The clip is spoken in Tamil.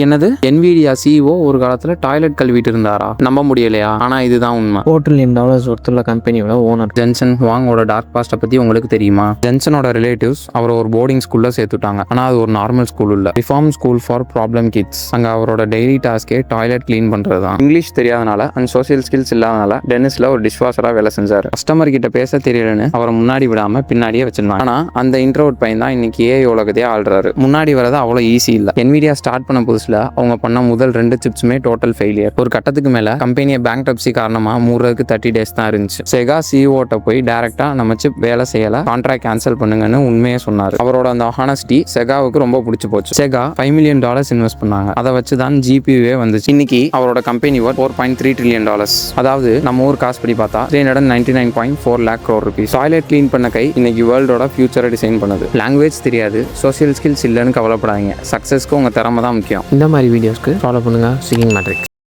என்னது NVIDIA CEO ஒரு காலத்துல டாய்லெட் கழுவிட்டு இருந்தாரா? நம்ப முடியலையா? ஆனா இதுதான் உண்மை. $4 trillion ஒருத்துள்ள கம்பெனியோட ஓனர் ஜென்சன் ஹுவாங்கோட டார்க் பாஸ்ட்டை பத்தி உங்களுக்கு தெரியுமா? ஜென்சனோட ரிலேட்டிவ்ஸ் அவரை ஒரு போர்டிங் ஸ்கூல்ல சேர்த்துட்டாங்க. ஆனா அது ஒரு நார்மல் ஸ்கூல் இல்ல, reform school for problem kids. அங்க அவரோட டெய்லி டாஸ்கே டாய்லெட் கிளீன் பண்றதுதான். இங்கிலீஷ் தெரியாதனால அண்ட் சோசியல் ஸ்கில்ஸ் இல்லாதனால டென்னிஸ்ல ஒரு டிஷ்வாஷரா வேலை செஞ்சாரு. கஸ்டமர் கிட்ட பேச தெரியலன்னு அவரை முன்னாடி விடாம பின்னாடியே வச்சிருந்தாங்க. ஆனா அந்த இன்ட்ரோவர்ட் பையன் தான் இன்னைக்கு AI உலகத்தையே ஆள்றாரு. முன்னாடி வரது அவ்வளவு ஈஸி இல்ல. NVIDIA ஸ்டார்ட் பண்ண புதுசுல அவங்க பண்ண முதல் 2 சிப்ஸுமே டோட்டல் ஃபெயிலியர். ஒரு கட்டத்துக்கு மேல கம்பெனியை பேங்க்ரப்சி காரணமா மூடுறதுக்கு 30 days தான் இருந்துச்சு. செகா CEO போய் டைரக்டா நம்ம சிப் வேலை செய்யல, கான்ட்ராக்ட் கேன்சல் பண்ணுங்கன்னு உண்மையே சொன்னாரு. அவரோட அந்த ஹானஸ்டி செகாவுக்கு ரொம்ப பிடிச்சு போச்சு. செகா $5 million இன்வெஸ்ட் பண்ணாங்க. அதை வச்சு தான் GPU வந்துச்சு. இன்னைக்கு அவரோட கம்பெனி ஒர்த் $4.3 trillion. அதாவது நம்ம ஊர் காசு படி பார்த்தா 399.4 lakh crore rupees. Toilet clean பண்ண கை இன்னைக்கு வேர்ல்டோட ஃபியூச்சரை டிசைன் பண்ணுது. லாங்குவேஜ் தெரியாது, சோசியல் ஸ்கில்ஸ் இல்லைன்னு கவலைப்படாதீங்க. சக்சஸ்க்கு உங்க திறமை தான் முக்கியம். இந்த மாதிரி வீடியோஸ்க்கு ஃபாலோ பண்ணுங்க சிங்கிங் மேட்ரிக்ஸ்.